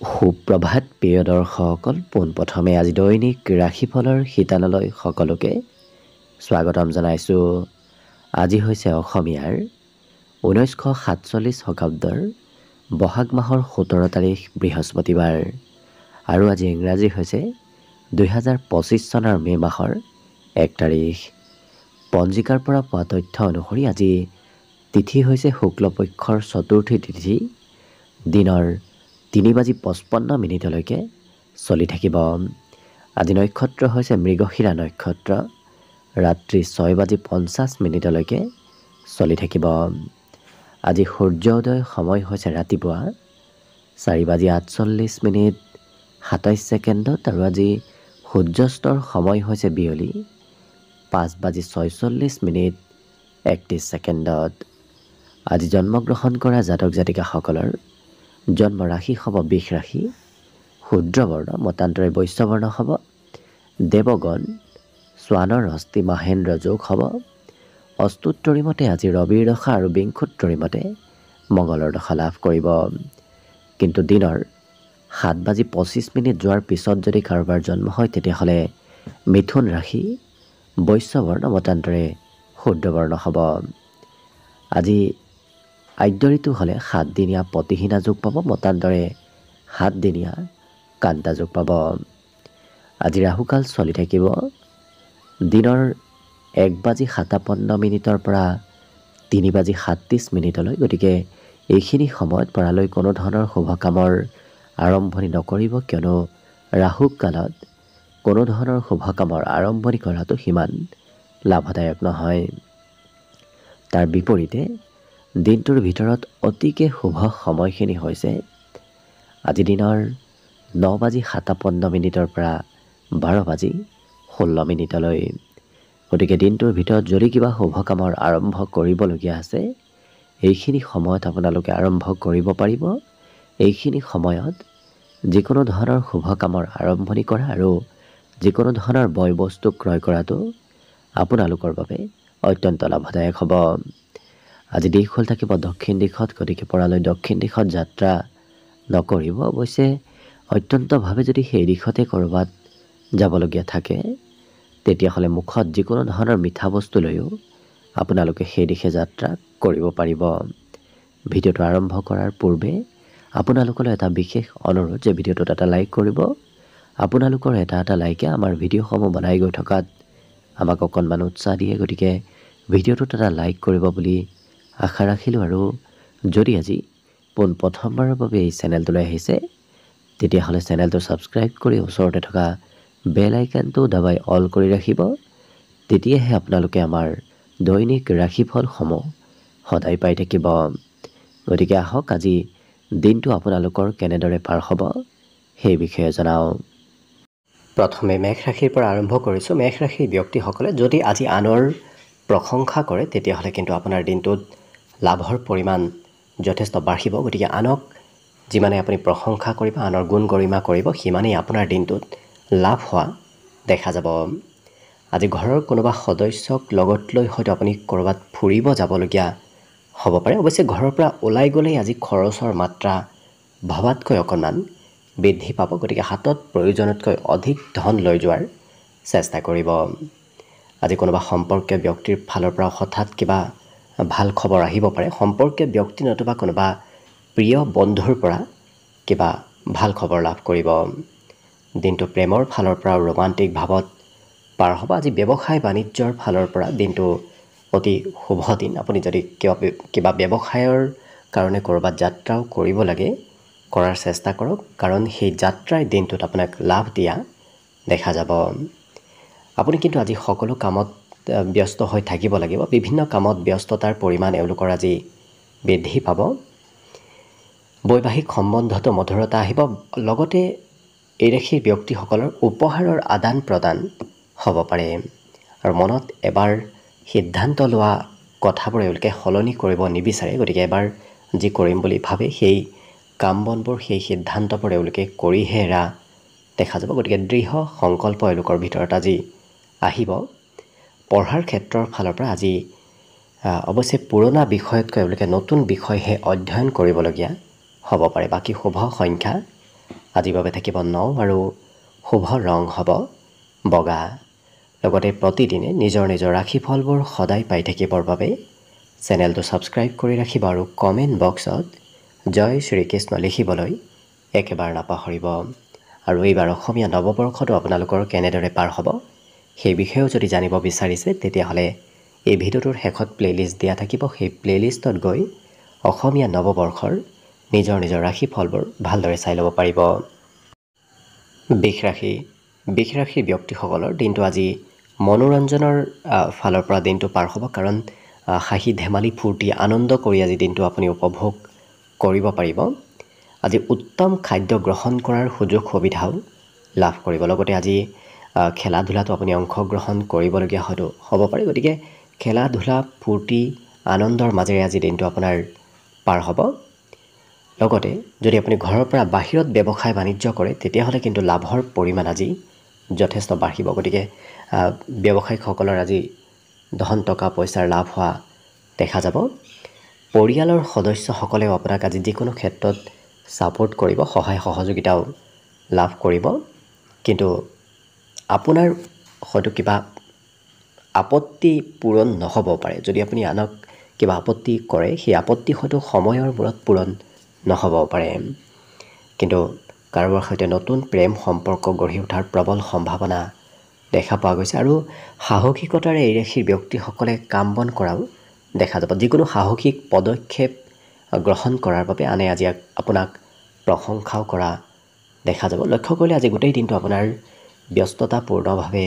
সুপ্ৰভাত প্ৰিয় দৰ্শকসকল, পোনপ্ৰথমে আজি দৈনিক ৰাশিফলৰ শিতানলৈ সকলোকে স্বাগতম জনাইছোঁ। আজি হৈছে অসমীয়াৰ 1947 শকাব্দৰ বহাগ মাহৰ 17 তাৰিখ বৃহস্পতিবাৰ আৰু আজি ইংৰাজী হৈছে 2025 চনৰ মে' মাহৰ 1 তাৰিখ। পঞ্জিকাৰ পৰা পোৱা তথ্য অনুসৰি আজি তিথি হৈছে শুক্লপক্ষৰ চতুৰ্থী তিথি। দিনৰ 3:55 চলি থাকিব। আজি নক্ষত্ৰ হৈছে মৃগশিৰা নক্ষত্ৰ। ৰাত্ৰি 6:50 চলি থাকিব। আজি সূৰ্যোদয় সময় হৈছে ৰাতিপুৱা 4:48 আৰু আজি সূৰ্যাস্তৰ সময় হৈছে বিয়লি 5:46 আজি জন্মগ্ৰহণ কৰা জাতক জাতিকাসকলৰ জন্ম ৰাশি হ'ব বৃষ ৰাশি, শূদ্ৰবৰ্ণ মতান্তৰে বৈশ্যবৰ্ণ হ'ব, দেৱগণ স্বানৰ অস্থি মাহেন্দ্ৰ যোগ হ'ব, অস্তুত্তৰী মতে আজি ৰবিৰ দশা আৰু বিংশোত্তৰী মতে মঙ্গলৰ দশা লাভ কৰিব। কিন্তু দিনৰ 7:25 যোৱাৰ পিছত যদি কাৰোবাৰ জন্ম হয় তেতিয়াহ'লে মিথুন ৰাশি, বৈশ্যবৰ্ণ মতান্তৰে শূদ্ৰবৰ্ণ হ'ব। আজি আদ্য ঋতু হ'লে 7 দিনীয়া পতিহীনা যোগ পাব, মতান্তৰে 7 দিনীয়া কান্তা যোগ পাব। আজি ৰাহুকাল চলি থাকিব দিনৰ 1:57 পৰা 3:37। গতিকে এইখিনি সময়ত পৰালৈ কোনো ধৰণৰ শুভ কামৰ আৰম্ভণি নকৰিব, কিয়নো ৰাহুকালত কোনো ধৰণৰ শুভ কামৰ আৰম্ভণি কৰাটো সিমান লাভদায়ক নহয়। তাৰ বিপৰীতে দিনটোৰ ভিতৰত অতিকে শুভ সময়খিনি হৈছে আজি দিনৰ 9:57 পৰা 12:16। গতিকে দিনটোৰ ভিতৰত যদি কিবা শুভ কামৰ আৰম্ভ কৰিবলগীয়া আছে এইখিনি সময়ত আপোনালোকে আৰম্ভ কৰিব পাৰিব। এইখিনি সময়ত যিকোনো ধৰণৰ শুভ কামৰ আৰম্ভণি কৰা আৰু যিকোনো ধৰণৰ বয় বস্তু ক্ৰয় কৰাটো আপোনালোকৰ বাবে অত্যন্ত লাভদায়ক হ'ব। আজি দিশ হ'ল থাকিব দক্ষিণ দিশত, গতিকে পৰালৈ দক্ষিণ দিশত যাত্ৰা নকৰিব। অৱশ্যে অত্যন্তভাৱে যদি সেই দিশতে ক'ৰবাত যাবলগীয়া থাকে তেতিয়াহ'লে মুখত যিকোনো ধৰণৰ মিঠা বস্তু লৈও আপোনালোকে সেই দিশে যাত্ৰা কৰিব পাৰিব। ভিডিঅ'টো আৰম্ভ কৰাৰ পূৰ্বে আপোনালোকলৈ এটা বিশেষ অনুৰোধ যে ভিডিঅ'টোত এটা লাইক কৰিব। আপোনালোকৰ এটা লাইকে আমাৰ ভিডিঅ'সমূহ বনাই গৈ থকাত আমাক অকণমান উৎসাহ দিয়ে। গতিকে ভিডিঅ'টোত এটা লাইক কৰিব বুলি আশা ৰাখিলোঁ। আৰু যদি আজি পোনপ্ৰথমবাৰৰ বাবে এই চেনেলটোলৈ আহিছে তেতিয়াহ'লে চেনেলটো ছাবস্ক্ৰাইব কৰি ওচৰতে থকা বেল আইকনটো দবাই অল কৰি ৰাখিব। তেতিয়াহে আপোনালোকে আমাৰ দৈনিক ৰাশিফলসমূহ সদায় পাই থাকিব। গতিকে আহক আজি দিনটো আপোনালোকৰ কেনেদৰে পাৰ হ'ব সেই বিষয়ে জনাওঁ। প্ৰথমে মেষ ৰাশিৰ পৰা আৰম্ভ কৰিছোঁ। মেষ ৰাশিৰ ব্যক্তিসকলে যদি আজি আনৰ প্ৰশংসা কৰে তেতিয়াহ'লে কিন্তু আপোনাৰ দিনটোত লাভৰ পৰিমাণ যথেষ্ট বাঢ়িব। গতিকে আনক যিমানে আপুনি প্ৰশংসা কৰিব, আনৰ গুণ গৰিমা কৰিব, সিমানেই আপোনাৰ দিনটোত লাভ হোৱা দেখা যাব। আজি ঘৰৰ কোনোবা সদস্যক লগত লৈ হয়তো আপুনি ক'ৰবাত ফুৰিব যাবলগীয়া হ'ব পাৰে। অৱশ্যে ঘৰৰ পৰা ওলাই গ'লেই আজি খৰচৰ মাত্ৰা ভবাতকৈ অকণমান বৃদ্ধি পাব। গতিকে হাতত প্ৰয়োজনতকৈ অধিক ধন লৈ যোৱাৰ চেষ্টা কৰিব। আজি কোনোবা সম্পৰ্কীয় ব্যক্তিৰ ফালৰ পৰা হঠাৎ কিবা ভাল খবৰ আহিব পাৰে। সম্পৰ্কীয় ব্যক্তি নতুবা কোনোবা প্ৰিয় বন্ধুৰ পৰা কিবা ভাল খবৰ লাভ কৰিব। দিনটো প্ৰেমৰ ফালৰ পৰা ৰোমান্টিক ভাৱত পাৰ হ'ব। আজি ব্যৱসায় বাণিজ্যৰ ফালৰ পৰা দিনটো অতি শুভ দিন। আপুনি যদি কিবা ব্যৱসায়ৰ কাৰণে ক'ৰবাত যাত্ৰাও কৰিব লাগে কৰাৰ চেষ্টা কৰক, কাৰণ সেই যাত্ৰাই দিনটোত আপোনাক লাভ দিয়া দেখা যাব। আপুনি কিন্তু আজি সকলো কামত ব্যস্ত হৈ থাকিব লাগিব। বিভিন্ন কামত ব্যস্ততাৰ পৰিমাণ এওঁলোকৰ আজি বৃদ্ধি পাব। বৈবাহিক সম্বন্ধতো মধুৰতা আহিব। লগতে এই ৰাশিৰ ব্যক্তিসকলৰ উপহাৰৰ আদান প্ৰদান হ'ব পাৰে আৰু মনত এবাৰ সিদ্ধান্ত লোৱা কথাবোৰ এওঁলোকে সলনি কৰিব নিবিচাৰে। গতিকে এবাৰ যি কৰিম বুলি ভাবে সেই কাম বনবোৰ, সেই সিদ্ধান্তবোৰ এওঁলোকে কৰিহে এৰা দেখা যাব। গতিকে দৃঢ় সংকল্প এওঁলোকৰ ভিতৰত আজি আহিব। পঢ়াৰ ক্ষেত্ৰৰ ফালৰ পৰা আজি অৱশ্যে পুৰণা বিষয়তকৈ এওঁলোকে নতুন বিষয়হে অধ্যয়ন কৰিবলগীয়া হ'ব পাৰে। বাকী শুভ সংখ্যা আজিৰ বাবে থাকিব 9 আৰু শুভ ৰং হ'ব বগা। লগতে প্ৰতিদিনে নিজৰ নিজৰ ৰাশিফলবোৰ সদায় পাই থাকিবৰ বাবে চেনেলটো ছাবস্ক্ৰাইব কৰি ৰাখিব আৰু কমেণ্ট বক্সত জয় শ্ৰীকৃষ্ণ লিখিবলৈ একেবাৰে নাপাহৰিব। আৰু এইবাৰ অসমীয়া নৱবৰ্ষটো আপোনালোকৰ কেনেদৰে পাৰ হ'ব সেই বিষয়েও যদি জানিব বিচাৰিছে তেতিয়াহ'লে এই ভিডিঅ'টোৰ শেষত প্লেলিষ্ট দিয়া থাকিব। সেই প্লেলিষ্টত গৈ অসমীয়া নৱবৰ্ষৰ নিজৰ নিজৰ ৰাশিফলবোৰ ভালদৰে চাই ল'ব পাৰিব। বৃষ ৰাশিৰ ব্যক্তিসকলৰ দিনটো আজি মনোৰঞ্জনৰ ফালৰ পৰা দিনটো পাৰ হ'ব, কাৰণ হাঁহি ধেমালি ফূৰ্তি আনন্দ কৰি আজি দিনটো আপুনি উপভোগ কৰিব পাৰিব। আজি উত্তম খাদ্য গ্ৰহণ কৰাৰ সুযোগ সুবিধাও লাভ কৰিব। লগতে আজি খেলা ধূলাটো আপুনি অংশগ্ৰহণ কৰিবলগীয়া হয়তো হ'ব পাৰে, গতিকে খেলা ধূলা ফূৰ্তি আনন্দৰ মাজেৰে আজি দিনটো আপোনাৰ পাৰ হ'ব। লগতে যদি আপুনি ঘৰৰ পৰা বাহিৰত ব্যৱসায় বাণিজ্য কৰে তেতিয়াহ'লে কিন্তু লাভৰ পৰিমাণ আজি যথেষ্ট বাঢ়িব। গতিকে ব্যৱসায়িকসকলৰ আজি ধন টকা পইচাৰ লাভ হোৱা দেখা যাব। পৰিয়ালৰ সদস্যসকলেও আপোনাক আজি যিকোনো ক্ষেত্ৰত ছাপোৰ্ট কৰিব, সহায় সহযোগিতাও লাভ কৰিব। কিন্তু আপোনাৰ হয়তো কিবা আপত্তি পূৰণ নহ'ব পাৰে। যদি আপুনি আনক কিবা আপত্তি কৰে সেই আপত্তি হয়তো সময়ৰ মূৰত পূৰণ নহ'ব পাৰে। কিন্তু কাৰোবাৰ সৈতে নতুন প্ৰেম সম্পৰ্ক গঢ়ি উঠাৰ প্ৰবল সম্ভাৱনা দেখা পোৱা গৈছে। আৰু সাহসিকতাৰে এই ৰাশিৰ ব্যক্তিসকলে কাম বন কৰাও দেখা যাব। যিকোনো সাহসিক পদক্ষেপ গ্ৰহণ কৰাৰ বাবে আনে আজি আপোনাক প্ৰশংসাও কৰা দেখা যাব। লক্ষ্য কৰিলে আজি গোটেই দিনটো আপোনাৰ ব্যস্ততাপূৰ্ণভাৱে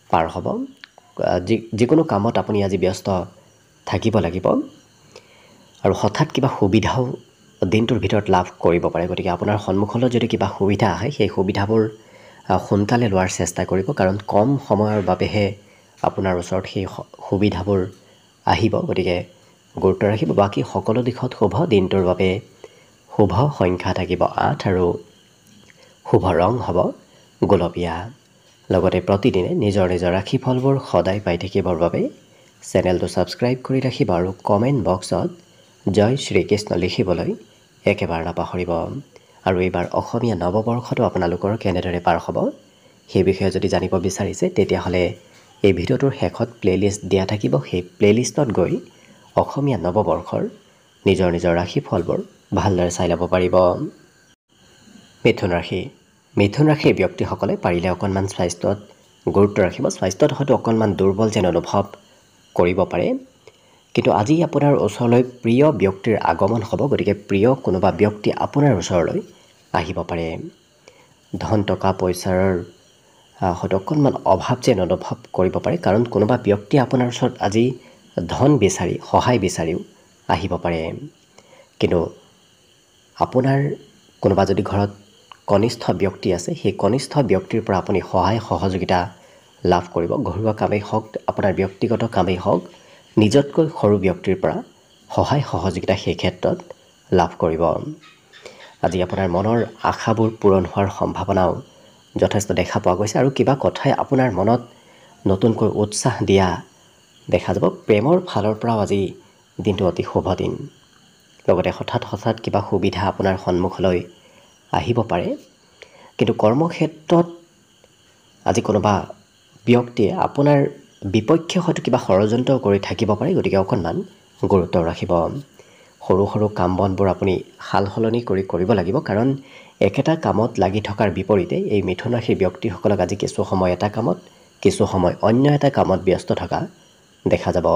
পাৰ হ'ব। যিকোনো কামত আপুনি আজি ব্যস্ত থাকিব লাগিব আৰু হঠাৎ কিবা সুবিধাও দিনটোৰ ভিতৰত লাভ কৰিব পাৰে। গতিকে আপোনাৰ সন্মুখলৈ যদি কিবা সুবিধা আহে সেই সুবিধাবোৰ সোনকালে লোৱাৰ চেষ্টা কৰিব, কাৰণ কম সময়ৰ বাবেহে আপোনাৰ ওচৰত সেই সুবিধাবোৰ আহিব। গতিকে গুৰুত্ব ৰাখিব। বাকী সকলো দিশত শুভ। দিনটোৰ বাবে শুভ সংখ্যা থাকিব 8 আৰু শুভ ৰং হ'ব গোলপীয়া। লগতে প্ৰতিদিনে নিজৰ নিজৰ ৰাশিফলবোৰ সদায় পাই থাকিবৰ বাবে চেনেলটো ছাবস্ক্ৰাইব কৰি ৰাখিব আৰু কমেণ্ট বক্সত জয় শ্ৰীকৃষ্ণ লিখিবলৈ একেবাৰে নাপাহৰিব। আৰু এইবাৰ অসমীয়া নৱবৰ্ষটো আপোনালোকৰ কেনেদৰে পাৰ হ'ব সেই বিষয়ে যদি জানিব বিচাৰিছে তেতিয়াহ'লে এই ভিডিঅ'টোৰ শেষত প্লেলিষ্ট দিয়া থাকিব। সেই প্লেলিষ্টত গৈ অসমীয়া নৱবৰ্ষৰ নিজৰ নিজৰ ৰাশিফলবোৰ ভালদৰে চাই ল'ব পাৰিব। মিথুন ৰাশিৰ ব্যক্তিসকলে পাৰিলে অকণমান স্বাস্থ্যত গুৰুত্ব ৰাখিব। স্বাস্থ্যত হয়তো অকণমান দুৰ্বল যেন অনুভৱ কৰিব পাৰে, কিন্তু আজি আপোনাৰ ওচৰলৈ প্ৰিয় ব্যক্তিৰ আগমন হ'ব। গতিকে প্ৰিয় কোনোবা ব্যক্তি আপোনাৰ ওচৰলৈ আহিব পাৰে। ধন টকা পইচাৰ হয়তো অকণমান অভাৱ যেন অনুভৱ কৰিব পাৰে, কাৰণ কোনোবা ব্যক্তিয়ে আপোনাৰ ওচৰত আজি ধন বিচাৰি সহায় বিচাৰিও আহিব পাৰে। কিন্তু আপোনাৰ কোনোবা যদি ঘৰত কনিষ্ঠ ব্যক্তি আছে সেই কনিষ্ঠ ব্যক্তিৰ পৰা আপুনি সহায় সহযোগিতা লাভ কৰিব। ঘৰুৱা কামেই হওক, আপোনাৰ ব্যক্তিগত কামেই হওক, নিজতকৈ সৰু ব্যক্তিৰ পৰা সহায় সহযোগিতা সেই ক্ষেত্ৰত লাভ কৰিব। আজি আপোনাৰ মনৰ আশাবোৰ পূৰণ হোৱাৰ সম্ভাৱনাও যথেষ্ট দেখা পোৱা গৈছে আৰু কিবা কথাই আপোনাৰ মনত নতুনকৈ উৎসাহ দিয়া দেখা যাব। প্ৰেমৰ ফালৰ পৰাও আজি দিনটো অতি শুভ দিন। লগতে হঠাৎ কিবা সুবিধা আপোনাৰ সন্মুখলৈ আহিব পাৰে। কিন্তু কৰ্মক্ষেত্ৰত আজি কোনোবা ব্যক্তিয়ে আপোনাৰ বিপক্ষে হয়তো কিবা ষড়যন্ত্ৰ কৰি থাকিব পাৰে। গতিকে অকণমান গুৰুত্ব ৰাখিব। সৰু সৰু কাম বনবোৰ আপুনি সাল সলনি কৰিব লাগিব, কাৰণ একেটা কামত লাগি থকাৰ বিপৰীতে এই মিথুন ৰাশিৰ ব্যক্তিসকলক আজি কিছু সময় এটা কামত, কিছু সময় অন্য এটা কামত ব্যস্ত থকা দেখা যাব।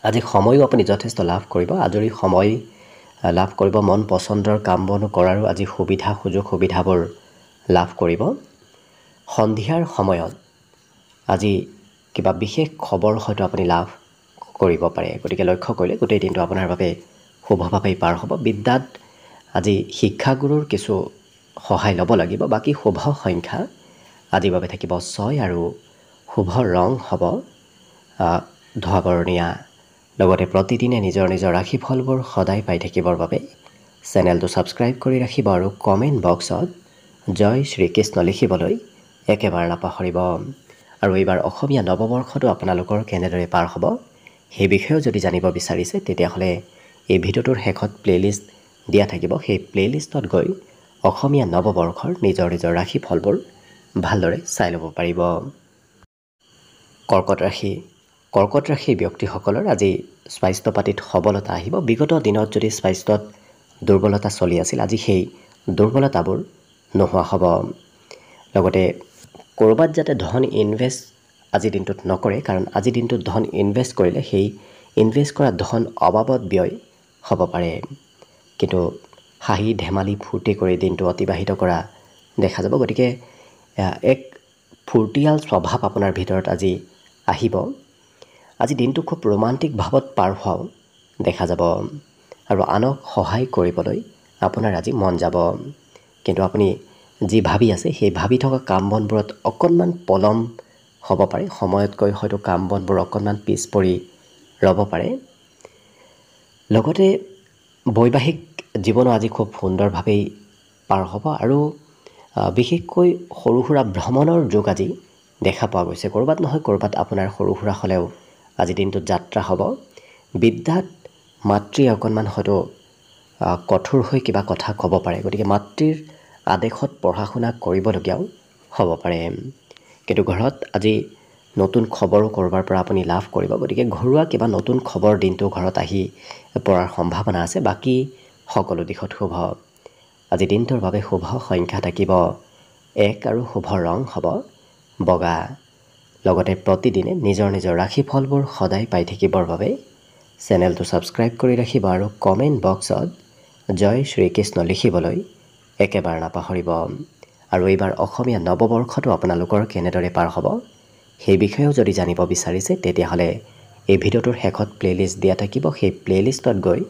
আজি সময়ো আপুনি যথেষ্ট লাভ কৰিব। আজৰি সময় লাভ কৰিব। মন পচন্দৰ কাম বনো কৰাৰো আজি সুযোগ সুবিধাবোৰ লাভ কৰিব। সন্ধিয়াৰ সময়ত আজি কিবা বিশেষ খবৰ হয়তো আপুনি লাভ কৰিব পাৰে। গতিকে লক্ষ্য কৰিলে গোটেই দিনটো আপোনাৰ বাবে শুভভাৱেই পাৰ হ'ব। বিদ্যাত আজি শিক্ষাগুৰুৰ কিছু সহায় ল'ব লাগিব। বাকী শুভ সংখ্যা আজিৰ বাবে থাকিব 6 আৰু শুভ ৰং হ'ব ধোঁৱা বৰণীয়া। লগতে প্ৰতিদিনে নিজৰ নিজৰ ৰাশিফলবোৰ সদায় পাই থাকিবৰ বাবে চেনেলটো ছাবস্ক্ৰাইব কৰি ৰাখিব আৰু কমেণ্ট বক্সত জয় শ্ৰীকৃষ্ণ লিখিবলৈ একেবাৰে নাপাহৰিব। আৰু এইবাৰ অসমীয়া নৱবৰ্ষটো আপোনালোকৰ কেনেদৰে পাৰ হ'ব সেই বিষয়েও যদি জানিব বিচাৰিছে তেতিয়াহ'লে এই ভিডিঅ'টোৰ শেষত প্লেলিষ্ট দিয়া থাকিব। সেই প্লেলিষ্টত গৈ অসমীয়া নৱবৰ্ষৰ নিজৰ নিজৰ ৰাশি ফলবোৰ ভালদৰে চাই ল'ব পাৰিব। কৰ্কট ৰাশি। কৰ্কট ৰাশিৰ ব্যক্তিসকলৰ আজি স্বাস্থ্য পাতিত সবলতা আহিব। বিগত দিনত যদি স্বাস্থ্যত দুৰ্বলতা চলি আছিল, আজি সেই দুৰ্বলতাবোৰ নোহোৱা হ'ব। লগতে ক'ৰবাত যাতে ধন ইনভেষ্ট আজিৰ দিনটোত নকৰে, কাৰণ আজিৰ দিনটোত ধন ইনভেষ্ট কৰিলে সেই ইনভেষ্ট কৰা ধন অবাবত ব্যয় হ'ব পাৰে। কিন্তু হাঁহি ধেমালি ফূৰ্তি কৰি দিনটো অতিবাহিত কৰা দেখা যাব। গতিকে এক ফূৰ্তিয়াল স্বভাৱ আপোনাৰ ভিতৰত আজি আহিব। আজি দিনটো খুব ৰোমান্টিক ভাৱত পাৰ হোৱাও দেখা যাব আৰু আনক সহায় কৰিবলৈ আপোনাৰ আজি মন যাব। কিন্তু আপুনি যি ভাবি আছে সেই ভাবি থকা কাম বনবোৰত অকণমান পলম হ'ব পাৰে। সময়তকৈ হয়তো কাম বনবোৰ অকণমান পিছ পৰি ৰ'ব পাৰে। লগতে বৈবাহিক জীৱনো আজি খুব সুন্দৰভাৱেই পাৰ হ'ব আৰু বিশেষকৈ সৰু সুৰা ভ্ৰমণৰ যোগ আজি দেখা পোৱা গৈছে। ক'ৰবাত নহয় ক'ৰবাত আপোনাৰ সৰু সুৰা হ'লেও আজি দিনটোত যাত্ৰা হ'ব। বিদ্যাত মাতৃয়ে অকণমান হয়তো কঠোৰ হৈ কিবা কথা ক'ব পাৰে। গতিকে মাতৃৰ আদেশত পঢ়া শুনা কৰিবলগীয়াও হ'ব পাৰে। কিন্তু ঘৰত আজি নতুন খবৰো ক'ৰবাৰ পৰা আপুনি লাভ কৰিব। গতিকে ঘৰুৱা কিবা নতুন খবৰ দিনটো ঘৰত আহি পৰাৰ সম্ভাৱনা আছে। বাকী সকলো দিশত শুভ। আজি দিনটোৰ বাবে শুভ সংখ্যা থাকিব 1 আৰু শুভ ৰং হ'ব বগা। লগতে প্ৰতিদিনে নিজৰ নিজৰ ৰাশিফলবোৰ সদায় পাই থাকিবৰ বাবে চেনেলটো ছাবস্ক্ৰাইব কৰি ৰাখিব আৰু কমেণ্ট বক্সত জয় শ্ৰীকৃষ্ণ লিখিবলৈ একেবাৰে নাপাহৰিব। আৰু এইবাৰ অসমীয়া নৱবৰ্ষটো আপোনালোকৰ কেনেদৰে পাৰ হ'ব সেই বিষয়েও যদি জানিব বিচাৰিছে, তেতিয়াহ'লে এই ভিডিঅ'টোৰ শেষত প্লে'লিষ্ট দিয়া থাকিব। সেই প্লে'লিষ্টত গৈ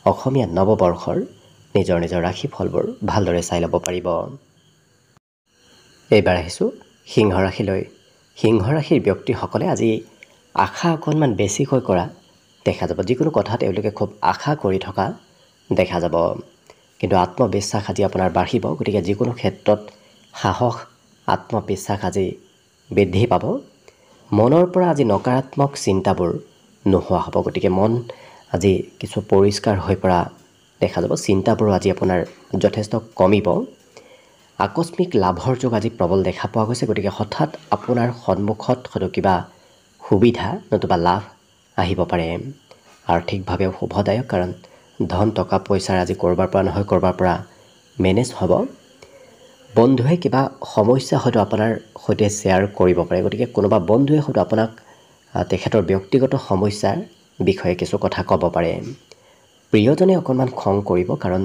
অসমীয়া নৱবৰ্ষৰ নিজৰ নিজৰ ৰাশিফলবোৰ ভালদৰে চাই ল'ব পাৰিব। এইবাৰ আহিছোঁ সিংহ ৰাশিলৈ। সিংহ ৰাশিৰ ব্যক্তিসকলে আজি আশা অকণমান বেছিকৈ কৰা দেখা যাব। যিকোনো কথা তেওঁলোকে খুব আশা কৰি থকা দেখা যাব। কিন্তু আত্মবিশ্বাস আজি আপোনাৰ বাঢ়িব। গতিকে যিকোনো ক্ষেত্ৰত সাহস আত্মবিশ্বাস আজি বৃদ্ধি পাব। মনৰ পৰা আজি নকাৰাত্মক চিন্তাবোৰ নোহোৱা হ'ব। গতিকে মন আজি কিছু পৰিষ্কাৰ হৈ পৰা দেখা যাব। চিন্তাবোৰো আজি আপোনাৰ যথেষ্ট কমিব। আকস্মিক লাভৰ যোগ আজি প্ৰবল দেখা পোৱা গৈছে। গতিকে হঠাৎ আপোনাৰ সন্মুখত হয়তো কিবা সুবিধা নতুবা লাভ আহিব পাৰে। আৰ্থিকভাৱেও শুভদায়ক, কাৰণ ধন টকা পইচাৰ আজি ক'ৰবাৰ পৰা নহয় ক'ৰবাৰ পৰা মেনেজ হ'ব। বন্ধুৱে কিবা সমস্যা হয়তো আপোনাৰ সৈতে শ্বেয়াৰ কৰিব পাৰে। গতিকে কোনোবা বন্ধুৱে হয়তো আপোনাক তেখেতৰ ব্যক্তিগত সমস্যাৰ বিষয়ে কিছু কথা ক'ব পাৰে। প্ৰিয়জনে অকণমান খং কৰিব, কাৰণ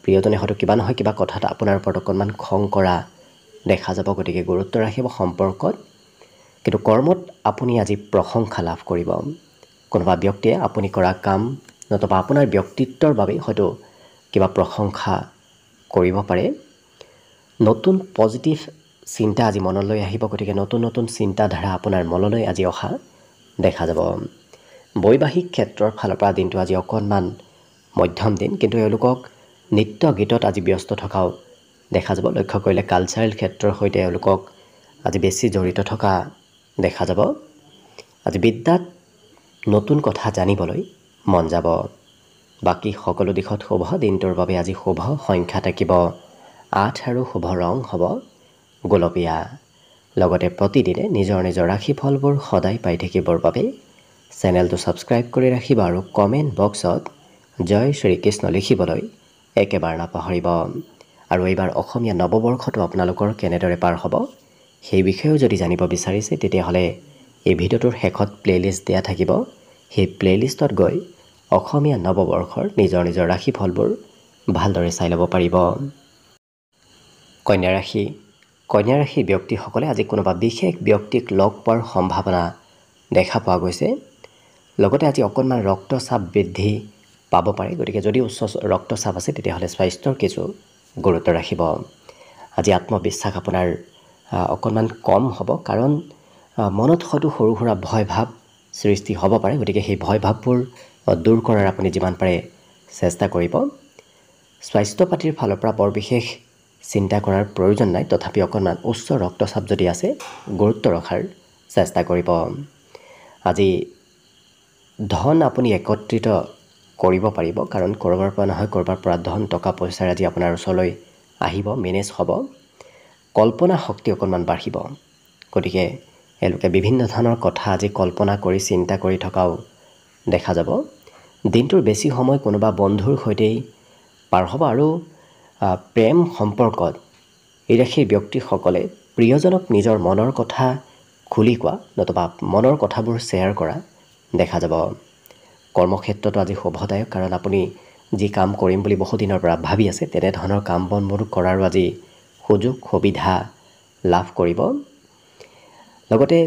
প্ৰিয়জনে হয়তো কিবা নহয় কিবা কথাত আপোনাৰ ওপৰত অকণমান খং কৰা দেখা যাব। গতিকে গুৰুত্ব ৰাখিব সম্পৰ্কত। কিন্তু কৰ্মত আপুনি আজি প্ৰশংসা লাভ কৰিব। কোনোবা ব্যক্তিয়ে আপুনি কৰা কাম নতুবা আপোনাৰ ব্যক্তিত্বৰ বাবেই হয়তো কিবা প্ৰশংসা কৰিব পাৰে। নতুন পজিটিভ চিন্তা আজি মনলৈ আহিব। গতিকে নতুন নতুন চিন্তাধাৰা আপোনাৰ মনলৈ আজি অহা দেখা যাব। বৈবাহিক ক্ষেত্ৰৰ ফালৰ পৰা দিনটো আজি অকণমান মধ্যম দিন, কিন্তু এওঁলোকক নৃত্য গীতত আজি ব্যস্ত থকাও দেখা যাব। লক্ষ্য কৰিলে কালচাৰেল ক্ষেত্ৰৰ সৈতে এওঁলোকক আজি বেছি জড়িত থকা দেখা যাব। আজি বিদ্যাত নতুন কথা জানিবলৈ মন যাব। বাকী সকলো দিশত শুভ। দিনটোৰ বাবে আজি শুভ সংখ্যা থাকিব 8 আৰু শুভ ৰং হ'ব গোলপীয়া। লগতে প্ৰতিদিনে নিজৰ নিজৰ ৰাশিফলবোৰ সদায় পাই থাকিবৰ বাবে চেনেলটো ছাবস্ক্ৰাইব কৰি ৰাখিব আৰু কমেণ্ট বক্সত জয় শ্ৰীকৃষ্ণ লিখিবলৈ একেবাৰে নাপাহৰিব। আৰু এইবাৰ অসমীয়া নৱবৰ্ষটো আপোনালোকৰ কেনেদৰে পাৰ হ'ব সেই বিষয়েও যদি জানিব বিচাৰিছে, তেতিয়াহ'লে এই ভিডিঅ'টোৰ শেষত প্লে'লিষ্ট দিয়া থাকিব। সেই প্লে'লিষ্টত গৈ অসমীয়া নৱবৰ্ষৰ নিজৰ নিজৰ ৰাশিফলবোৰ ভালদৰে চাই ল'ব পাৰিব। কন্যা ৰাশি। কন্যা ৰাশিৰ ব্যক্তিসকলে আজি কোনোবা বিশেষ ব্যক্তিক লগ পোৱাৰ সম্ভাৱনা দেখা পোৱা গৈছে। লগতে আজি অকণমান ৰক্তচাপ বৃদ্ধি পাব পাৰে। গতিকে যদি উচ্চ ৰক্তচাপ আছে তেতিয়াহ'লে স্বাস্থ্যৰ কিছু গুৰুত্ব ৰাখিব। আজি আত্মবিশ্বাস আপোনাৰ অকণমান কম হ'ব, কাৰণ মনত হয়তো সৰু সুৰা ভয় ভাৱ সৃষ্টি হ'ব পাৰে। গতিকে সেই ভয় ভাৱবোৰ দূৰ কৰাৰ আপুনি যিমান পাৰে চেষ্টা কৰিব। স্বাস্থ্য পাতিৰ ফালৰ পৰা বৰ বিশেষ চিন্তা কৰাৰ প্ৰয়োজন নাই, তথাপি অকণমান উচ্চ ৰক্তচাপ যদি আছে গুৰুত্ব ৰখাৰ চেষ্টা কৰিব। আজি ধন আপুনি একত্ৰিত কৰিব পাৰিব, কাৰণ ক'ৰবাৰ পৰা নহয় ক'ৰবাৰ পৰা ধন টকা পইচাৰ আজি আপোনাৰ ওচৰলৈ আহিব, মেনেজ হ'ব, কল্পনা শক্তি অকণমান বাঢ়িব। গতিকে এওঁলোকে বিভিন্ন ধৰণৰ কথা আজি কল্পনা কৰি চিন্তা কৰি থকাও দেখা যাব। দিনটোৰ বেছি সময় কোনোবা বন্ধুৰ সৈতেই পাৰ হ'ব আৰু প্ৰেম সম্পৰ্কত এই ৰাশিৰ ব্যক্তিসকলে প্ৰিয়জনক নিজৰ মনৰ কথা খুলি কোৱা নতুবা মনৰ কথাবোৰ শ্বেয়াৰ কৰা দেখা যাব। কৰ্মক্ষেত্ৰতো আজি শুভদায়ক, কাৰণ আপুনি যি কাম কৰিম বুলি বহুদিনৰ পৰা ভাবি আছে তেনেধৰণৰ কাম বনবোৰ কৰাৰো আজি সুযোগ সুবিধা লাভ কৰিব। লগতে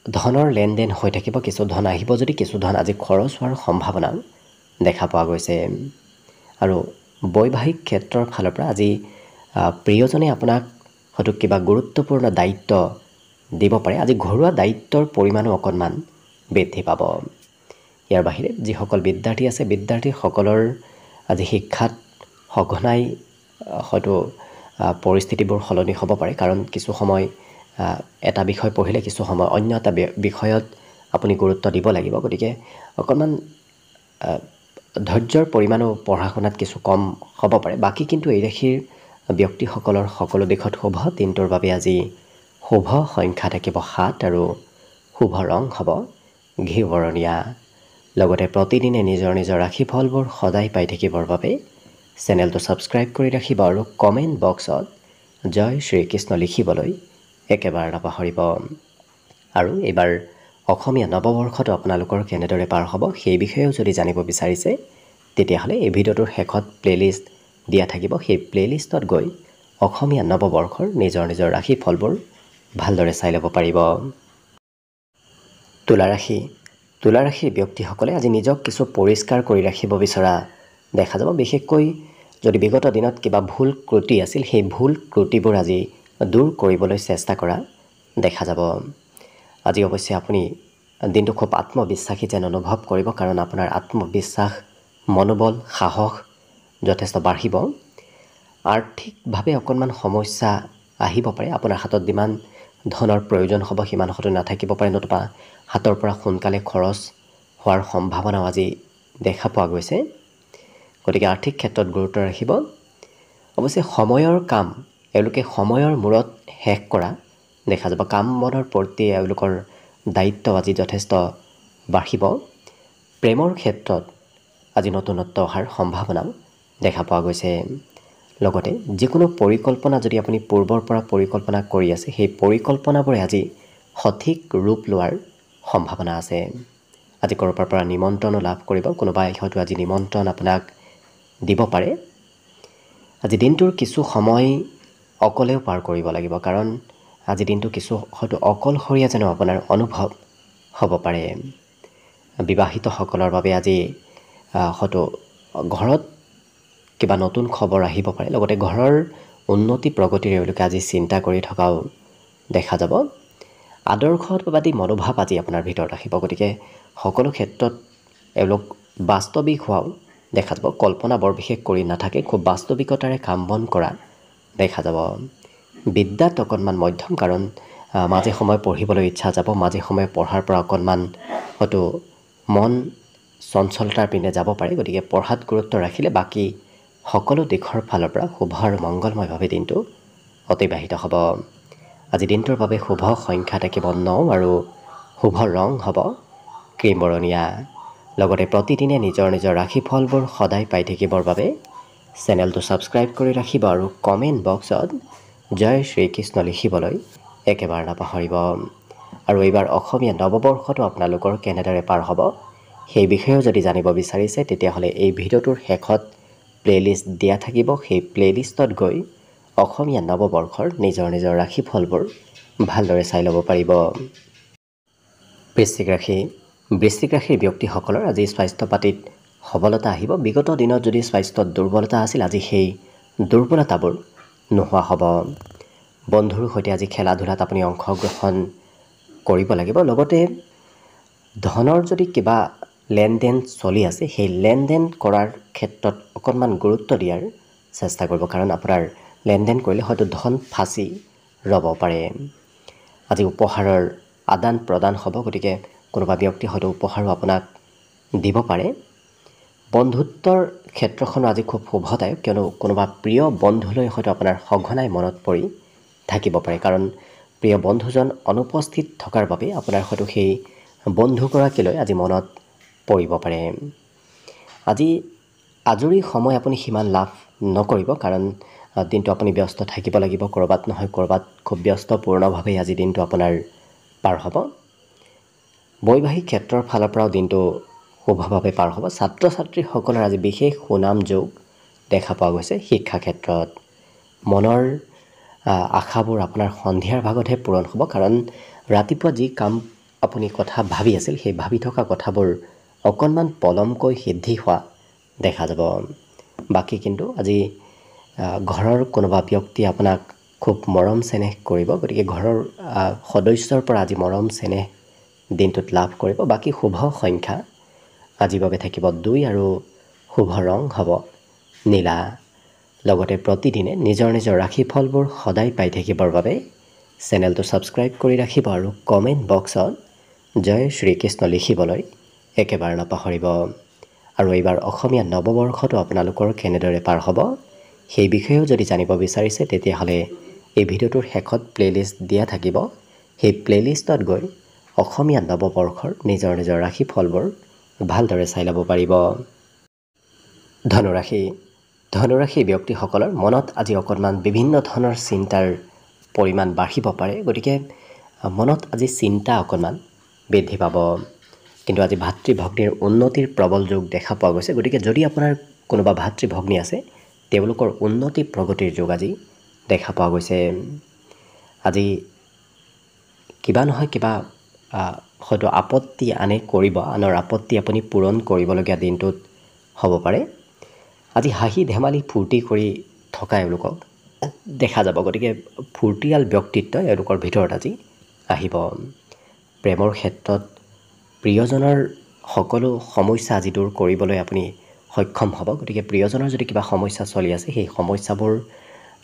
ধনৰ লেনদেন হৈ থাকিব, কিছু ধন আহিব যদি কিছু ধন আজি খৰচ হোৱাৰ সম্ভাৱনা দেখা পোৱা গৈছে। আৰু বৈবাহিক ক্ষেত্ৰৰ ফালৰ পৰা আজি প্ৰিয়জনে আপোনাক হয়তো কিবা গুৰুত্বপূৰ্ণ দায়িত্ব দিব পাৰে। আজি ঘৰুৱা দায়িত্বৰ পৰিমাণো অকণমান বৃদ্ধি পাব। ইয়াৰ বাহিৰে যিসকল বিদ্যাৰ্থী আছে বিদ্যাৰ্থীসকলৰ আজি শিক্ষাত সঘনাই হয়তো পৰিস্থিতিবোৰ সলনি হ'ব পাৰে, কাৰণ কিছু সময় এটা বিষয় পঢ়িলে কিছু সময় অন্য এটা বিষয়ত আপুনি গুৰুত্ব দিব লাগিব। গতিকে অকণমান ধৈৰ্যৰ পৰিমাণো পঢ়া শুনাত কিছু কম হ'ব পাৰে। বাকী কিন্তু এই ৰাশিৰ ব্যক্তিসকলৰ সকলো দিশত শুভ। দিনটোৰ বাবে আজি শুভ সংখ্যা থাকিব 7 আৰু শুভ ৰং হ'ব ঘিউ বৰণীয়া। লগতে প্ৰতিদিনে নিজৰ নিজৰ ৰাশিফলবোৰ সদায় পাই থাকিবৰ বাবে চেনেলটো ছাবস্ক্ৰাইব কৰি ৰাখিব আৰু কমেণ্ট বক্সত জয় শ্ৰীকৃষ্ণ লিখিবলৈ একেবাৰে নাপাহৰিব। আৰু এইবাৰ অসমীয়া নৱবৰ্ষটো আপোনালোকৰ কেনেদৰে পাৰ হ'ব সেই বিষয়েও যদি জানিব বিচাৰিছে তেতিয়াহ'লে এই ভিডিঅ'টোৰ শেষত প্লে'লিষ্ট দিয়া থাকিব। সেই প্লে'লিষ্টত গৈ অসমীয়া নৱবৰ্ষৰ নিজৰ নিজৰ ৰাশিফলবোৰ ভালদৰে চাই ল'ব পাৰিব। তুলা ৰাশি। তুলা ৰাশিৰ ব্যক্তিসকলে আজি নিজক কিছু পৰিষ্কাৰ কৰি ৰাখিব বিচৰা দেখা যাব। বিশেষকৈ যদি বিগত দিনত কিবা ভুল ত্ৰুটি আছিল সেই ভুল ত্ৰুটিবোৰ আজি দূৰ কৰিবলৈ চেষ্টা কৰা দেখা যাব। আজি অৱশ্যে আপুনি দিনটো খুব আত্মবিশ্বাসী যেন অনুভৱ কৰিব, কাৰণ আপোনাৰ আত্মবিশ্বাস, মনোবল, সাহস যথেষ্ট বাঢ়িব। আৰ্থিকভাৱে অকণমান সমস্যা আহিব পাৰে। আপোনাৰ হাতত যিমান ধনৰ প্ৰয়োজন হ'ব সিমান হয়তো নাথাকিব পাৰে, নতুবা হাতৰ পৰা সোনকালে খৰচ হোৱাৰ সম্ভাৱনাও আজি দেখা পোৱা গৈছে। গতিকে আৰ্থিক ক্ষেত্ৰত গুৰুত্ব ৰাখিব। অৱশ্যে সময়ৰ কাম এওঁলোকে সময়ৰ মূৰত শেষ কৰা দেখা যাব। কাম বনৰ প্ৰতি এওঁলোকৰ দায়িত্ব আজি যথেষ্ট বাঢ়িব। প্ৰেমৰ ক্ষেত্ৰত আজি নতুনত্ব অহাৰ সম্ভাৱনাও দেখা পোৱা গৈছে। লগতে যিকোনো পৰিকল্পনা যদি আপুনি পূৰ্বৰ পৰা পৰিকল্পনা কৰি আছে সেই পৰিকল্পনাবোৰে আজি সঠিক ৰূপ লোৱাৰ সম্ভাৱনা আছে। আজি ক'ৰবাৰ পৰা নিমন্ত্ৰণো লাভ কৰিব। কোনোবাই হয়তো আজি নিমন্ত্ৰণ আপোনাক দিব পাৰে। আজি দিনটোৰ কিছু সময় অকলেও পাৰ কৰিব লাগিব, কাৰণ আজি দিনটো কিছু হয়তো অকলশৰীয়া যেন আপোনাৰ অনুভৱ হ'ব পাৰে। বিবাহিতসকলৰ বাবে আজি হয়তো ঘৰত কিবা নতুন খবৰ আহিব পাৰে। লগতে ঘৰৰ উন্নতি প্ৰগতিৰ এওঁলোকে আজি চিন্তা কৰি থকাও দেখা যাব। আদৰ্শবাদী মনোভাৱ আজি আপোনাৰ ভিতৰত ৰাখিব। গতিকে সকলো ক্ষেত্ৰত এওঁলোক বাস্তৱিক হোৱাও দেখা যাব। কল্পনা বৰ বিশেষ কৰি নাথাকে, খুব বাস্তৱিকতাৰে কাম বন কৰা দেখা যাব। বিদ্যাত অকণমান মধ্যম, কাৰণ মাজে সময়ে পঢ়িবলৈ ইচ্ছা যাব, মাজে সময়ে পঢ়াৰ পৰা অকণমান হয়তো মন চঞ্চলতাৰ পিনে যাব পাৰে। গতিকে পঢ়াত গুৰুত্ব ৰাখিলে বাকী সকলো দিশৰ ফালৰ পৰা শুভ আৰু মংগলময়ভাৱে দিনটো অতিবাহিত হ'ব। আজি দিনটোৰ বাবে শুভ সংখ্যা থাকিব 9 আৰু শুভ ৰং হ'ব ক্ৰীম বৰণীয়া। লগতে প্ৰতিদিনে নিজৰ নিজৰ ৰাশিফলবোৰ সদায় পাই থাকিবৰ বাবে চেনেলটো ছাবস্ক্ৰাইব কৰি ৰাখিব আৰু কমেণ্ট বক্সত জয় শ্ৰীকৃষ্ণ লিখিবলৈ একেবাৰে নাপাহৰিব। আৰু এইবাৰ অসমীয়া নৱবৰ্ষটো আপোনালোকৰ কেনেদৰে পাৰ হ'ব সেই বিষয়েও যদি জানিব বিচাৰিছে তেতিয়াহ'লে এই ভিডিঅ'টোৰ শেষত প্লে'লিষ্ট দিয়া থাকিব। সেই প্লে'লিষ্টত গৈ অসমীয়া নৱবৰ্ষৰ নিজৰ নিজৰ ৰাশিফলবোৰ ভালদৰে চাই ল'ব পাৰিব। বৃশ্চিক ৰাশি। বৃশ্চিক ৰাশিৰ ব্যক্তিসকলৰ আজি স্বাস্থ্য পাতিত সবলতা আহিব। বিগত দিনত যদি স্বাস্থ্যত দুৰ্বলতা আছিল আজি সেই দুৰ্বলতাবোৰ নোহোৱা হ'ব। বন্ধুৰ সৈতে আজি খেলা ধূলাত আপুনি অংশগ্ৰহণ কৰিব লাগিব। লগতে ধনৰ যদি কিবা লেনদেন চলি আছে সেই লেনদেন কৰাৰ ক্ষেত্ৰত অকণমান গুৰুত্ব দিয়াৰ চেষ্টা কৰিব, কাৰণ আপোনাৰ লেনদেন কৰিলে হয়তো ধন ফাঁচি ৰ'ব পাৰে। আজি উপহাৰৰ আদান প্ৰদান হ'ব। গতিকে কোনোবা ব্যক্তি হয়তো উপহাৰো আপোনাক দিব পাৰে। বন্ধুত্বৰ ক্ষেত্ৰখন আজি খুব শুভদায়ক, কিয়নো কোনোবা প্ৰিয় বন্ধুলৈ হয়তো আপোনাৰ সঘনাই মনত পৰি থাকিব পাৰে, কাৰণ প্ৰিয় বন্ধুজন অনুপস্থিত থকাৰ বাবে আপোনাৰ হয়তো সেই বন্ধুগৰাকীলৈ আজি মনত পৰিব পাৰে। আজি আজৰি সময় আপুনি সিমান লাভ নকৰিব, কাৰণ দিনটো আপুনি ব্যস্ত থাকিব লাগিব, ক'ৰবাত নহয় ক'ৰবাত খুব ব্যস্তপূৰ্ণভাৱে আজি দিনটো আপোনাৰ পাৰ হ'ব। বৈবাহিক ক্ষেত্ৰৰ ফালৰ পৰাও দিনটো শুভভাৱে পাৰ হ'ব। ছাত্ৰ ছাত্ৰীসকলৰ আজি বিশেষ সুনাম যোগ দেখা পোৱা গৈছে। শিক্ষা ক্ষেত্ৰত মনৰ আশাবোৰ আপোনাৰ সন্ধিয়াৰ ভাগতহে পূৰণ হ'ব, কাৰণ ৰাতিপুৱা যি কাম আপুনি কথা ভাবি আছিল সেই ভাবি থকা কথাবোৰ অকণমান পলমকৈ সিদ্ধি হোৱা দেখা যাব। বাকী কিন্তু আজি ঘৰৰ কোনোবা ব্যক্তি আপোনাক খুব মৰম চেনেহ কৰিব, গতিকে ঘৰৰ সদস্যৰ পৰা আজি মৰম চেনেহ দিনটোত লাভ কৰিব। বাকী শুভ সংখ্যা আজিৰ বাবে থাকিব 2 আৰু শুভ ৰং হ'ব নীলা। লগতে প্ৰতিদিনে নিজৰ নিজৰ ৰাশিফলবোৰ সদায় পাই থাকিবৰ বাবে চেনেলটো ছাবস্ক্ৰাইব কৰি ৰাখিব আৰু কমেণ্ট বক্সত জয় শ্ৰীকৃষ্ণ লিখিবলৈ একেবাৰে নাপাহৰিব। আৰু এইবাৰ অসমীয়া নৱবৰ্ষটো আপোনালোকৰ কেনেদৰে পাৰ হ'ব সেই বিষয়েও যদি জানিব বিচাৰিছে, তেতিয়াহ'লে এই ভিডিঅ'টোৰ শেষত প্লে'লিষ্ট দিয়া থাকিব। সেই প্লে'লিষ্টত গৈ অসমীয়া নৱবৰ্ষৰ নিজৰ নিজৰ ৰাশিফলবোৰ ভালদৰে চাই ল'ব পাৰিব। ধনুৰাশি ব্যক্তিসকলৰ মনত আজি অকণমান বিভিন্ন ধৰণৰ চিন্তাৰ পৰিমাণ বাঢ়িব পাৰে, গতিকে মনত আজি চিন্তা অকণমান বৃদ্ধি পাব। কিন্তু আজি ভাতৃ ভগ্নীৰ উন্নতিৰ প্ৰবল যোগ দেখা পোৱা গৈছে, গতিকে যদি আপোনাৰ কোনোবা ভাতৃ ভগ্নী আছে তেওঁলোকৰ উন্নতি প্ৰগতিৰ যোগ আজি দেখা পোৱা গৈছে। আজি কিবা নহয় কিবা হয়তো আপত্তি আনে কৰিব, আনৰ আপত্তি আপুনি পূৰণ কৰিবলগীয়া দিনটোত হ'ব পাৰে। আজি হাঁহি ধেমালি ফূৰ্তি কৰি থকা এওঁলোকক দেখা যাব, গতিকে ফূৰ্তিয়াল ব্যক্তিত্ব এওঁলোকৰ ভিতৰত আজি আহিব। প্ৰেমৰ ক্ষেত্ৰত প্ৰিয়জনৰ সকলো সমস্যা আজি দূৰ কৰিবলৈ আপুনি সক্ষম হ'ব, গতিকে প্ৰিয়জনৰ যদি কিবা সমস্যা চলি আছে সেই সমস্যাবোৰ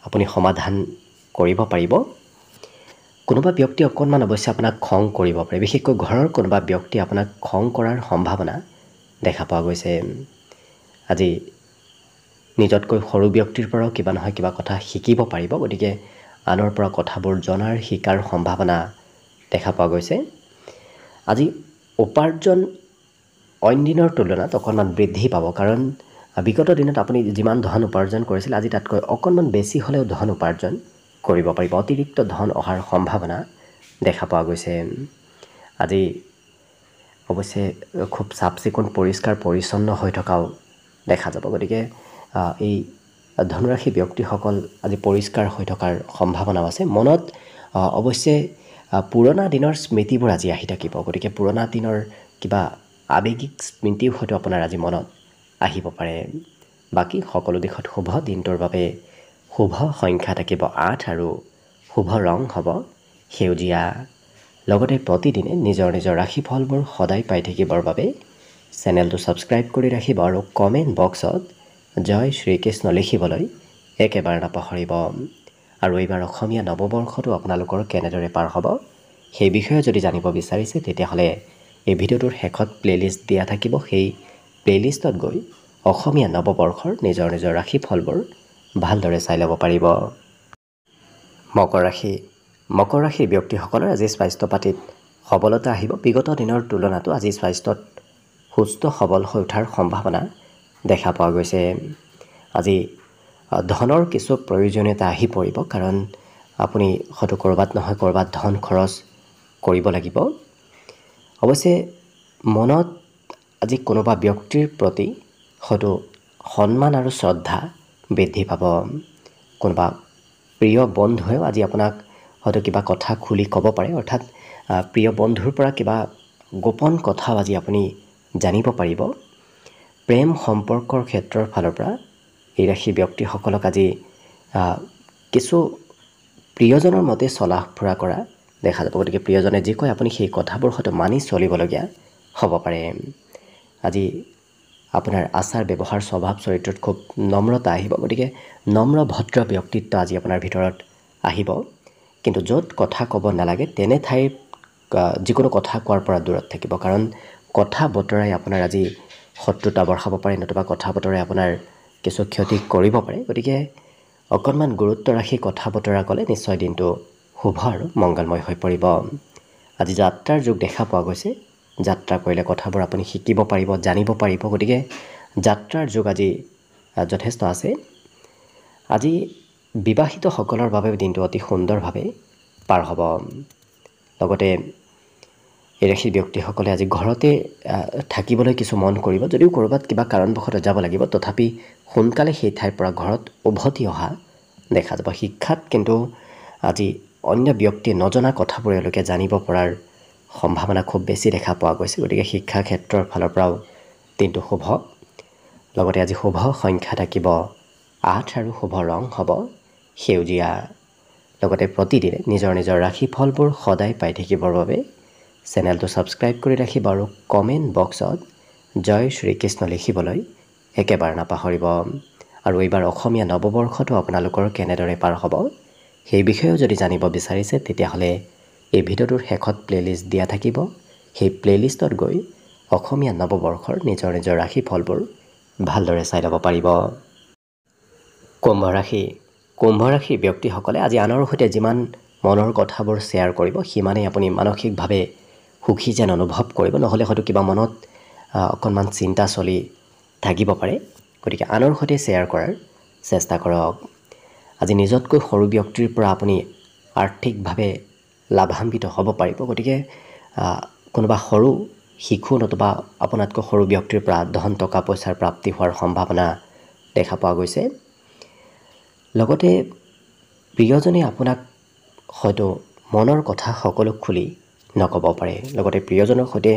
আপুনি সমাধান কৰিব পাৰিব। কোনোবা ব্যক্তি অকণমান অৱশ্যে আপোনাক খং কৰিব পাৰে, বিশেষকৈ ঘৰৰ কোনোবা ব্যক্তি আপোনাক খং কৰাৰ সম্ভাৱনা দেখা পোৱা গৈছে। আজি নিজতকৈ সৰু ব্যক্তিৰ পৰাও কিবা নহয় কিবা কথা শিকিব পাৰিব, গতিকে আনৰ পৰা কথাবোৰ জনাৰ শিকাৰ সম্ভাৱনা দেখা পোৱা গৈছে। আজি উপাৰ্জন অইন দিনৰ তুলনাত অকণমান বৃদ্ধি পাব, কাৰণ বিগত দিনত আপুনি যিমান ধন উপাৰ্জন কৰিছিল আজি তাতকৈ অকণমান বেছি হ'লেও ধন উপাৰ্জন কৰিব পাৰিব। অতিৰিক্ত ধন অহাৰ সম্ভাৱনা দেখা পোৱা গৈছে। আজি অৱশ্যে খুব চাফ চিকুণ পৰিষ্কাৰ পৰিচ্ছন্ন হৈ থকাও দেখা যাব, গতিকে এই ধনুৰাশি ব্যক্তিসকল আজি পৰিষ্কাৰ হৈ থকাৰ সম্ভাৱনাও আছে। মনত অৱশ্যে পুৰণা দিনৰ স্মৃতিবোৰ আজি আহি থাকিব, গতিকে পুৰণা দিনৰ কিবা আৱেগিক স্মৃতিও হয়তো আপোনাৰ আজি মনত আহিব পাৰে। বাকী সকলো দিশত শুভ। দিনটোৰ বাবে শুভ সংখ্যা থাকিব 8 আৰু শুভ ৰং হ'ব সেউজীয়া। লগতে প্ৰতিদিনে নিজৰ নিজৰ ৰাশিফলবোৰ সদায় পাই থাকিবৰ বাবে চেনেলটো ছাবস্ক্ৰাইব কৰি ৰাখিব আৰু কমেণ্ট বক্সত জয় শ্ৰীকৃষ্ণ লিখিবলৈ একেবাৰে নাপাহৰিব। আৰু এইবাৰ অসমীয়া নৱবৰ্ষটো আপোনালোকৰ কেনেদৰে পাৰ হ'ব সেই বিষয়ে যদি জানিব বিচাৰিছে, তেতিয়াহ'লে এই ভিডিঅ'টোৰ শেষত প্লে'লিষ্ট দিয়া থাকিব। সেই প্লে'লিষ্টত গৈ অসমীয়া নৱবৰ্ষৰ নিজৰ নিজৰ ৰাশিফলবোৰ ভালদৰে চাই ল'ব পাৰিব। মকৰ ৰাশিৰ ব্যক্তিসকলৰ আজি স্বাস্থ্য পাতিত সবলতা আহিব। বিগত দিনৰ তুলনাতো আজি স্বাস্থ্যত সুস্থ সবল হৈ উঠাৰ সম্ভাৱনা দেখা পোৱা গৈছে। আজি ধনৰ কিছু প্ৰয়োজনীয়তা আহি পৰিব, কাৰণ আপুনি হয়তো ক'ৰবাত নহয় ক'ৰবাত ধন খৰচ কৰিব লাগিব। অৱশ্যে মনত আজি কোনোবা ব্যক্তিৰ প্ৰতি হয়তো সন্মান আৰু শ্ৰদ্ধা বৃদ্ধি পাব। কোনোবা প্ৰিয় বন্ধুৱেও আজি আপোনাক হয়তো কিবা কথা খুলি ক'ব পাৰে, অৰ্থাৎ প্ৰিয় বন্ধুৰ পৰা কিবা গোপন কথাও আজি আপুনি জানিব পাৰিব। প্ৰেম সম্পৰ্কৰ ক্ষেত্ৰৰ ফালৰ পৰা এই ৰাশি ব্যক্তিসকলক আজি কিছু প্ৰিয়জনৰ মতে চলা ফুৰা কৰা দেখা যাব, গতিকে প্ৰিয়জনে যি কয় আপুনি সেই কথাবোৰ হয়তো মানি চলিবলগীয়া হ'ব পাৰে। আজি আপোনাৰ আচাৰ ব্যৱহাৰ স্বভাৱ চৰিত্ৰত খুব নম্ৰতা আহিব, গতিকে নম্ৰ ভদ্ৰ ব্যক্তিত্ব আজি আপোনাৰ ভিতৰত আহিব। কিন্তু য'ত কথা ক'ব নালাগে তেনে ঠাইৰ যিকোনো কথা কোৱাৰ পৰা দূৰত থাকিব, কাৰণ কথা বতৰাই আপোনাৰ আজি শত্ৰুতা বঢ়াব পাৰে নতুবা কথা বতৰাই আপোনাৰ কিছু ক্ষতি কৰিব পাৰে গতিকে অকণমান গুৰুত্ব ৰাখি কথা বতৰা ক'লে নিশ্চয় দিনটো শুভ আৰু মংগলময় হৈ পৰিব আজি যাত্ৰাৰ যুগ দেখা পোৱা গৈছে যাত্ৰা কৰিলে কথাবোৰ আপুনি শিকিব পাৰিব জানিব পাৰিব গতিকে যাত্ৰাৰ যুগ আজি যথেষ্ট আছে আজি বিবাহিতসকলৰ বাবে দিনটো অতি সুন্দৰভাৱে পাৰ হ'ব লগতে এই ৰাশিৰ ব্যক্তিসকলে আজি ঘৰতে থাকিবলৈ কিছু মন কৰিব যদিও ক'ৰবাত কিবা কাৰণবশতঃ যাব লাগিব তথাপি সোনকালে সেই ঠাইৰ পৰা ঘৰত উভতি অহা দেখা যাব শিক্ষাত কিন্তু আজি অন্য ব্যক্তিয়ে নজনা কথাবোৰ এওঁলোকে জানিব পৰাৰ সম্ভাৱনা খুব বেছি দেখা পোৱা গৈছে গতিকে শিক্ষা ক্ষেত্ৰৰ ফালৰ পৰাও দিনটো শুভ লগতে আজি শুভ সংখ্যা থাকিব 8 আৰু শুভ ৰং হ'ব সেউজীয়া লগতে প্ৰতিদিনে নিজৰ নিজৰ ৰাশিফলবোৰ সদায় পাই থাকিবৰ বাবে চেনেলটো ছাবস্ক্ৰাইব কৰি ৰাখিব আৰু কমেণ্ট বক্সত জয় শ্ৰীকৃষ্ণ লিখিবলৈ একেবাৰে নাপাহৰিব আৰু এইবাৰ অসমীয়া নৱবৰ্ষটো আপোনালোকৰ কেনেদৰে পাৰ হ'ব সেই বিষয়েও যদি জানিব বিচাৰিছে তেতিয়াহ'লে এই ভিডিঅ'টোৰ শেষত প্লেলিষ্ট দিয়া থাকিব সেই প্লেলিষ্টত গৈ অসমীয়া নৱবৰ্ষৰ নিজৰ নিজৰ ৰাশিফলবোৰ ভালদৰে চাই ল'ব পাৰিব কুম্ভ ৰাশি ব্যক্তিসকলে আজি আনৰ সৈতে যিমান মনৰ কথাবোৰ শ্বেয়াৰ কৰিব সিমানেই আপুনি মানসিকভাৱে সুখী যেন অনুভৱ কৰিব নহ'লে হয়তো কিবা মনত অকণমান চিন্তা চলি থাকিব পাৰে গতিকে আনৰ সৈতে শ্বেয়াৰ কৰাৰ চেষ্টা কৰক আজি নিজতকৈ সৰু ব্যক্তিৰ পৰা আপুনি আৰ্থিকভাৱে লাভান্বিত হ'ব পাৰিব গতিকে কোনোবা সৰু শিশু নতুবা আপোনাতকৈ সৰু ব্যক্তিৰ পৰা ধন টকা পইচাৰ প্ৰাপ্তি হোৱাৰ সম্ভাৱনা দেখা পোৱা গৈছে লগতে প্ৰিয়জনে আপোনাক হয়তো মনৰ কথা সকলো খুলি নক'ব পাৰে লগতে প্ৰিয়জনৰ সৈতে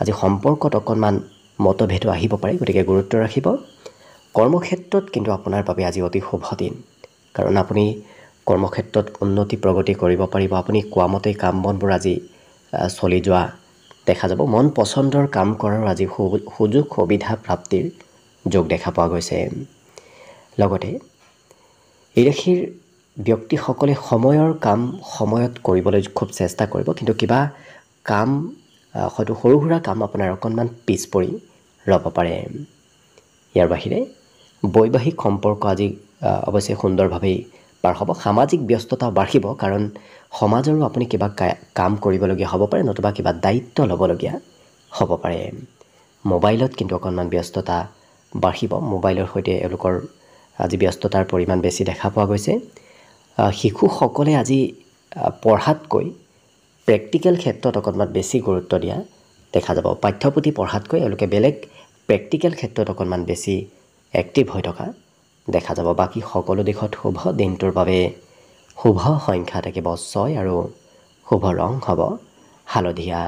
আজি সম্পৰ্কত অকণমান মতভেদ আহিব পাৰে গতিকে গুৰুত্ব ৰাখিব কৰ্মক্ষেত্ৰত কিন্তু আপোনাৰ বাবে আজি অতি শুভ দিন কাৰণ আপুনি কৰ্মক্ষেত্ৰত উন্নতি প্ৰগতি কৰিব পাৰিব আপুনি কোৱা মতে কাম বনবোৰ আজি চলি যোৱা দেখা যাব মন পছন্দৰ কাম কৰাৰ আজি সুযোগ সুবিধা প্ৰাপ্তিৰ যোগ দেখা পোৱা গৈছে লগতে এই ৰাশিৰ ব্যক্তিসকলে সময়ৰ কাম সময়ত কৰিবলৈ খুব চেষ্টা কৰিব কিন্তু কিবা কাম হয়তো সৰু সুৰা কাম আপোনাৰ অকণমান পিছ পৰি ৰ'ব পাৰে ইয়াৰ বাহিৰে বৈবাহিক সম্পৰ্ক আজি অৱশ্যে সুন্দৰভাৱেই পাৰ হ'ব সামাজিক ব্যস্ততা বাঢ়িব কাৰণ সমাজৰো আপুনি কিবা কাম কৰিবলগীয়া হ'ব পাৰে নতুবা কিবা দায়িত্ব ল'বলগীয়া হ'ব পাৰে মোবাইলত কিন্তু অকণমান ব্যস্ততা বাঢ়িব মোবাইলৰ সৈতে এওঁলোকৰ আজি ব্যস্ততাৰ পৰিমাণ বেছি দেখা পোৱা গৈছে শিশুসকলে আজি পঢ়াতকৈ প্ৰেক্টিকেল ক্ষেত্ৰত অকণমান বেছি গুৰুত্ব দিয়া দেখা যাব পাঠ্যপুথি পঢ়াতকৈ এওঁলোকে বেলেগ প্ৰেক্টিকেল ক্ষেত্ৰত অকণমান বেছি এক্টিভ হৈ থকা দেখা যাব বাকী সকলো দিশত শুভ দিনটোৰ বাবে শুভ সংখ্যা থাকিব 6 আৰু শুভ ৰং হ'ব হালধীয়া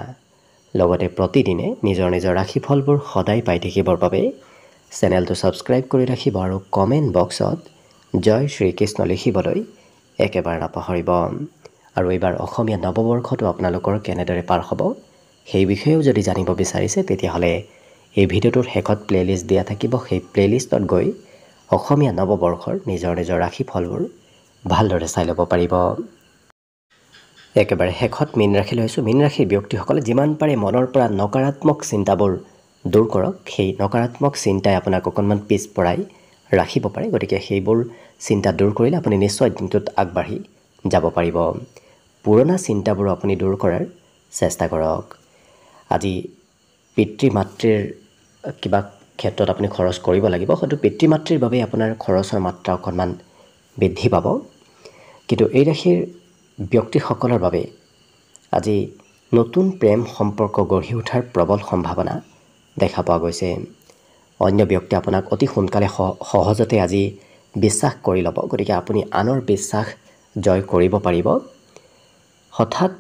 লগতে প্ৰতিদিনে নিজৰ নিজৰ ৰাশিফলবোৰ সদায় পাই থাকিবৰ বাবে চেনেলটো ছাবস্ক্ৰাইব কৰি ৰাখিব আৰু কমেণ্ট বক্সত জয় শ্ৰীকৃষ্ণ লিখিবলৈ একেবাৰে নাপাহৰিব আৰু এইবাৰ অসমীয়া নৱবৰ্ষটো আপোনালোকৰ কেনেদৰে পাৰ হ'ব সেই বিষয়েও যদি জানিব বিচাৰিছে তেতিয়াহ'লে এই ভিডিঅ'টোৰ শেষত প্লেলিষ্ট দিয়া থাকিব সেই প্লেলিষ্টত গৈ অসমীয়া নৱবৰ্ষৰ নিজৰ নিজৰ ৰাশিফলবোৰ ভালদৰে চাই ল'ব পাৰিব একেবাৰে শেষত মীন ৰাশি লৈছোঁ মীন ৰাশিৰ ব্যক্তিসকলে যিমান পাৰে মনৰ পৰা নকাৰাত্মক চিন্তাবোৰ দূৰ কৰক সেই নকাৰাত্মক চিন্তাই আপোনাক অকণমান পিছ পৰাই ৰাখিব পাৰে গতিকে সেইবোৰ চিন্তা দূৰ কৰিলে আপুনি নিশ্চয় দিনটোত আগবাঢ়ি যাব পাৰিব পুৰণা চিন্তাবোৰ আপুনি দূৰ কৰাৰ চেষ্টা কৰক আজি পিতৃ মাতৃৰ কিবা ক্ষেত্ৰত আপুনি খৰচ কৰিব লাগিব হয়তো পিতৃ মাতৃৰ বাবে আপোনাৰ খৰচৰ মাত্ৰা অকণমান বৃদ্ধি পাব কিন্তু এই ৰাশিৰ ব্যক্তিসকলৰ বাবে আজি নতুন প্ৰেম সম্পৰ্ক গঢ়ি উঠাৰ প্ৰবল সম্ভাৱনা দেখা পোৱা গৈছে অন্য ব্যক্তি আপোনাক অতি সোনকালে সহজতে আজি বিশ্বাস কৰি ল'ব গতিকে আপুনি আনৰ বিশ্বাস জয় কৰিব পাৰিব হঠাৎ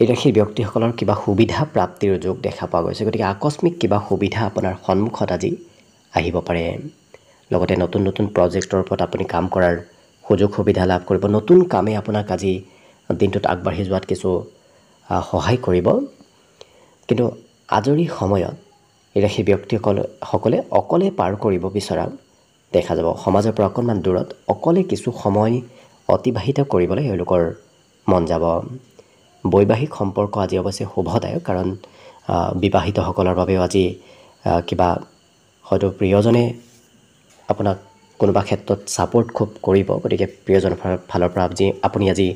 এই ৰাশিৰ ব্যক্তিসকলৰ কিবা সুবিধা প্ৰাপ্তিৰ যোগ দেখা পোৱা গৈছে গতিকে আকস্মিক কিবা সুবিধা আপোনাৰ সন্মুখত আজি আহিব পাৰে লগতে নতুন নতুন প্ৰজেক্টৰ ওপৰত আপুনি কাম কৰাৰ সুযোগ সুবিধা লাভ কৰিব নতুন কামে আপোনাক আজি দিনটোত আগবাঢ়ি যোৱাত কিছু সহায় কৰিব কিন্তু আজৰি সময়ত এই ৰাশি ব্যক্তিসকলে অকলে পাৰ কৰিব বিচৰা দেখা যাব সমাজৰ পৰা অকণমান দূৰত অকলে কিছু সময় অতিবাহিত কৰিবলৈ এওঁলোকৰ মন যাব বৈবাহিক সম্পৰ্ক আজি অৱশ্যে শুভদায়ক কাৰণ বিবাহিতসকলৰ বাবেও আজি কিবা হয়তো প্ৰিয়জনে আপোনাক কোনোবা ক্ষেত্ৰত ছাপোৰ্ট খুব কৰিব, গতিকে প্ৰিয়জনৰ ফালৰ পৰা আপুনি আজি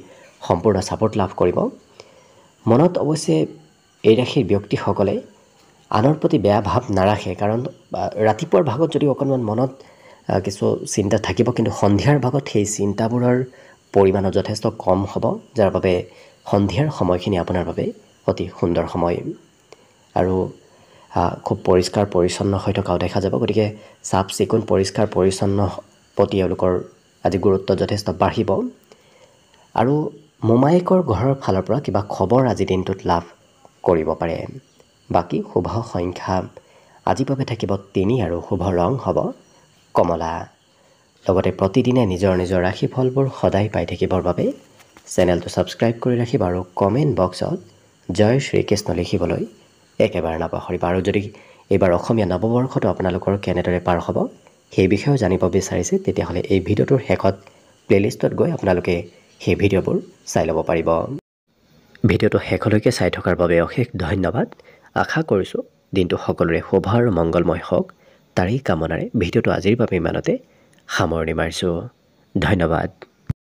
সম্পূৰ্ণ ছাপোৰ্ট লাভ কৰিব। মনত অৱশ্যে এই ৰাশিৰ ব্যক্তিসকলে আনৰ প্ৰতি বেয়া ভাৱ নাৰাখে, কাৰণ ৰাতিপুৱাৰ ভাগত যদি অকণমান মনত কিছু চিন্তা থাকিব, কিন্তু সন্ধিয়াৰ ভাগত সেই চিন্তাবোৰৰ পৰিমাণো যথেষ্ট কম হ'ব, যাৰ বাবে সন্ধিয়াৰ সময়খিনি আপোনাৰ বাবে অতি সুন্দৰ সময়। আৰু খুব পৰিষ্কাৰ পৰিচ্ছন্ন হৈ থকাও দেখা যাব, গতিকে চাফ চিকুণ পৰিষ্কাৰ পৰিচ্ছন্ন প্ৰতি এওঁলোকৰ আজি গুৰুত্ব যথেষ্ট বাঢ়িব। আৰু মোমায়েকৰ ঘৰৰ ফালৰ পৰা কিবা খবৰ আজি দিনটোত লাভ কৰিব পাৰে। বাকী শুভ সংখ্যা আজিৰ বাবে থাকিব 3 আৰু শুভ ৰং হ'ব কমলা। লগতে প্ৰতিদিনে নিজৰ নিজৰ ৰাশিফলবোৰ সদায় পাই থাকিবৰ বাবে চেনেলটো ছাবস্ক্ৰাইব কৰি ৰাখিব আৰু কমেণ্ট বক্সত জয় শ্ৰীকৃষ্ণ লিখিবলৈ একেবাৰে নাপাহৰিব। আৰু যদি এইবাৰ অসমীয়া নৱবৰ্ষটো আপোনালোকৰ কেনেদৰে পাৰ হ'ব সেই বিষয়েও জানিব বিচাৰিছে, তেতিয়াহ'লে এই ভিডিঅ'টোৰ শেষত প্লে'লিষ্টত গৈ আপোনালোকে সেই ভিডিঅ'বোৰ চাই ল'ব পাৰিব। ভিডিঅ'টো শেষলৈকে চাই থকাৰ বাবে অশেষ ধন্যবাদ। আশা কৰিছোঁ দিনটো সকলোৰে শুভ আৰু মংগলময় হওক, তাৰেই কামনাৰে ভিডিঅ'টো আজিৰ বাবে ইমানতে সামৰণি মাৰিছোঁ। ধন্যবাদ।